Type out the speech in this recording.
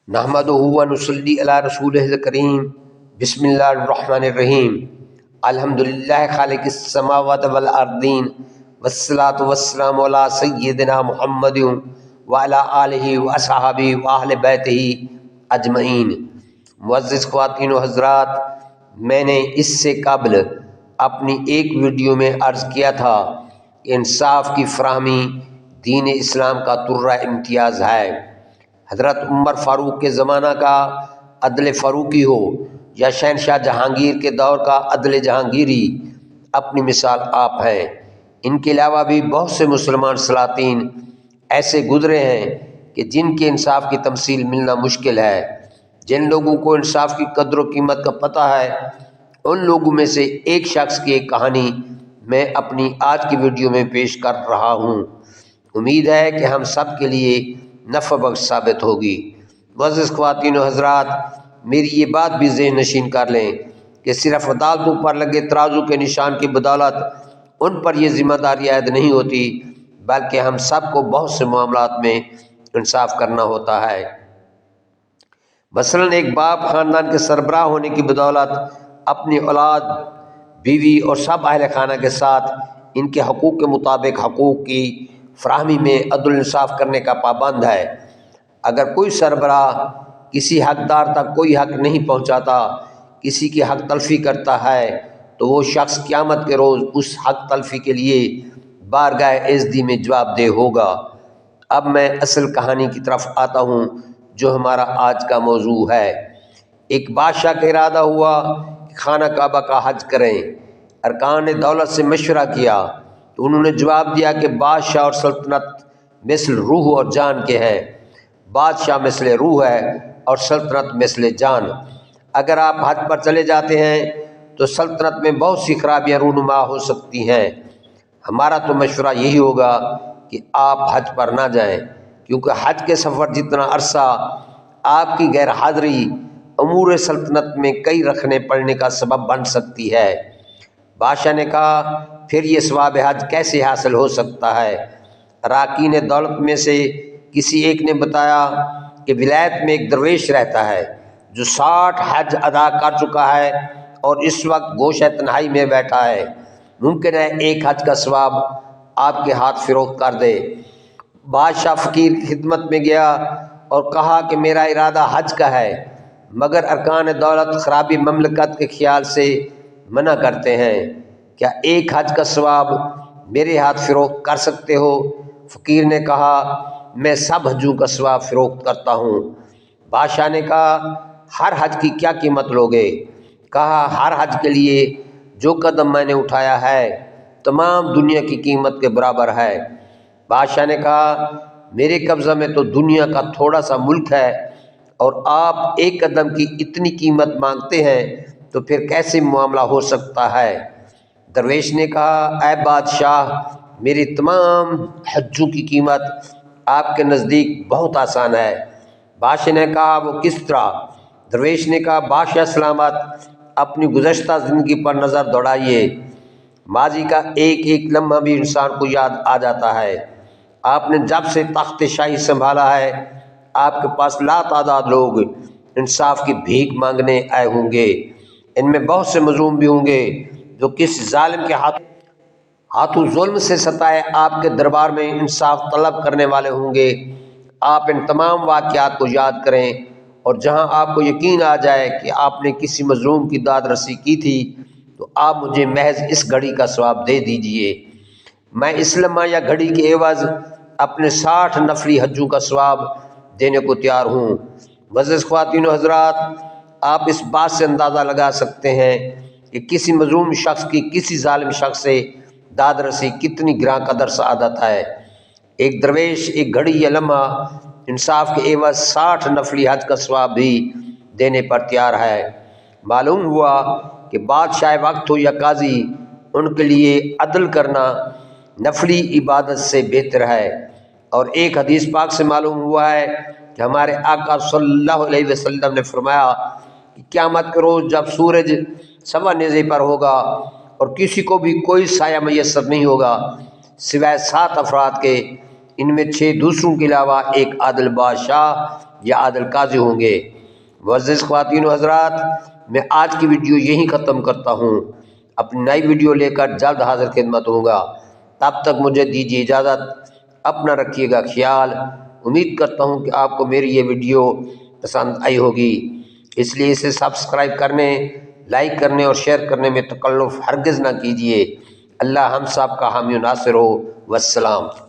نحمدہ و نصلی علی رسولہ الکریم بسم اللہ الرحمن الرحیم الحمدللہ خالق السماوات والارضین والصلاة والسلام علی سیدنا محمد وعلی آلہ واصحابہ واہل بیتہ اجمعین۔ معزز خواتین و حضرات، میں نے اس سے قبل اپنی ایک ویڈیو میں عرض کیا تھا کہ انصاف کی فراہمی دین اسلام کا ترہ امتیاز ہے۔ حضرت عمر فاروق کے زمانہ کا عدل فاروقی ہو یا شہنشاہ جہانگیر کے دور کا عدل جہانگیری، اپنی مثال آپ ہیں۔ ان کے علاوہ بھی بہت سے مسلمان سلاطین ایسے گزرے ہیں کہ جن کے انصاف کی تمثیل ملنا مشکل ہے۔ جن لوگوں کو انصاف کی قدر و قیمت کا پتہ ہے، ان لوگوں میں سے ایک شخص کی ایک کہانی میں اپنی آج کی ویڈیو میں پیش کر رہا ہوں۔ امید ہے کہ ہم سب کے لیے نفع بخش ثابت ہوگی۔ معزز خواتین و حضرات، میری یہ بات بھی ذہن نشین کر لیں کہ صرف عدالتوں پر لگے ترازو کے نشان کی بدولت ان پر یہ ذمہ داری عائد نہیں ہوتی، بلکہ ہم سب کو بہت سے معاملات میں انصاف کرنا ہوتا ہے۔ مثلاً ایک باپ خاندان کے سربراہ ہونے کی بدولت اپنی اولاد، بیوی اور سب اہل خانہ کے ساتھ ان کے حقوق کے مطابق حقوق کی فراہمی میں عدل انصاف کرنے کا پابند ہے۔ اگر کوئی سربراہ کسی حقدار تک کوئی حق نہیں پہنچاتا، کسی کی حق تلفی کرتا ہے، تو وہ شخص قیامت کے روز اس حق تلفی کے لیے بارگاہ عزتی میں جواب دہ ہوگا۔ اب میں اصل کہانی کی طرف آتا ہوں جو ہمارا آج کا موضوع ہے۔ ایک بادشاہ کا ارادہ ہوا کہ خانہ کعبہ کا حج کریں۔ ارکان نے دولت سے مشورہ کیا تو انہوں نے جواب دیا کہ بادشاہ اور سلطنت مثل روح اور جان کے ہیں۔ بادشاہ مثل روح ہے اور سلطنت مثل جان۔ اگر آپ حج پر چلے جاتے ہیں تو سلطنت میں بہت سی خرابیاں رونما ہو سکتی ہیں۔ ہمارا تو مشورہ یہی ہوگا کہ آپ حج پر نہ جائیں، کیونکہ حج کے سفر جتنا عرصہ آپ کی غیر حاضری امور سلطنت میں کئی رکھنے پڑنے کا سبب بن سکتی ہے۔ بادشاہ نے کہا، پھر یہ ثواب حج کیسے حاصل ہو سکتا ہے؟ اراکین دولت میں سے کسی ایک نے بتایا کہ ولایت میں ایک درویش رہتا ہے جو 60 حج ادا کر چکا ہے اور اس وقت گوشہ تنہائی میں بیٹھا ہے۔ ممکن ہے ایک حج کا ثواب آپ کے ہاتھ فروخت کر دے۔ بادشاہ فقیر کی خدمت میں گیا اور کہا کہ میرا ارادہ حج کا ہے، مگر ارکان دولت خرابی مملکت کے خیال سے منع کرتے ہیں۔ کیا ایک حج کا ثواب میرے ہاتھ فروخت کر سکتے ہو؟ فقیر نے کہا، میں سب حجوں کا ثواب فروخت کرتا ہوں۔ بادشاہ نے کہا، ہر حج کی کیا قیمت لوگے؟ کہا، ہر حج کے لیے جو قدم میں نے اٹھایا ہے تمام دنیا کی قیمت کے برابر ہے۔ بادشاہ نے کہا، میرے قبضہ میں تو دنیا کا تھوڑا سا ملک ہے اور آپ ایک قدم کی اتنی قیمت مانگتے ہیں، تو پھر کیسے معاملہ ہو سکتا ہے؟ درویش نے کہا، اے بادشاہ، میری تمام حجوں کی قیمت آپ کے نزدیک بہت آسان ہے۔ بادشاہ نے کہا، وہ کس طرح؟ درویش نے کہا، بادشاہ سلامت، اپنی گزشتہ زندگی پر نظر دوڑائیے۔ ماضی کا ایک ایک لمحہ بھی انسان کو یاد آ جاتا ہے۔ آپ نے جب سے تخت شاہی سنبھالا ہے، آپ کے پاس لا تعداد لوگ انصاف کی بھیک مانگنے آئے ہوں گے۔ ان میں بہت سے مظلوم بھی ہوں گے جو کسی ظالم کے ہاتھوں ظلم سے ستائے آپ کے دربار میں انصاف طلب کرنے والے ہوں گے۔ آپ ان تمام واقعات کو یاد کریں اور جہاں آپ کو یقین آ جائے کہ آپ نے کسی مظلوم کی داد رسی کی تھی، تو آپ مجھے محض اس گھڑی کا ثواب دے دیجئے۔ میں اس لمحہ یا گھڑی کے عوض اپنے 60 نفلی حجوں کا ثواب دینے کو تیار ہوں۔ معزز خواتین و حضرات، آپ اس بات سے اندازہ لگا سکتے ہیں کہ کسی مظلوم شخص کی کسی ظالم شخص سے داد رسی کتنی گراں قدر سعادت ہے۔ ایک درویش ایک گھڑی یا لمحہ انصاف کے عوض 60 نفلی حج کا ثواب بھی دینے پر تیار ہے۔ معلوم ہوا کہ بادشاہ وقت ہو یا قاضی، ان کے لیے عدل کرنا نفلی عبادت سے بہتر ہے۔ اور ایک حدیث پاک سے معلوم ہوا ہے کہ ہمارے آقا صلی اللہ علیہ وسلم نے فرمایا کہ قیامت کے روز جب سورج سوا نیزے پر ہوگا اور کسی کو بھی کوئی سایہ میسر نہیں ہوگا سوائے 7 افراد کے، ان میں 6 دوسروں کے علاوہ ایک عادل بادشاہ یا عادل قاضی ہوں گے۔ معزز خواتین و حضرات، میں آج کی ویڈیو یہیں ختم کرتا ہوں، اپنی نئی ویڈیو لے کر جلد حاضر خدمت ہوں گا، تب تک مجھے دیجیے اجازت، اپنا رکھیے گا خیال۔ امید کرتا ہوں کہ آپ کو میری یہ ویڈیو پسند آئی ہوگی، اس لیے اسے سبسکرائب کرنے، لائک کرنے اور شیئر کرنے میں تکلف ہرگز نہ کیجیے۔ اللہ ہم سب کا حامی و ناصر ہو۔ والسلام۔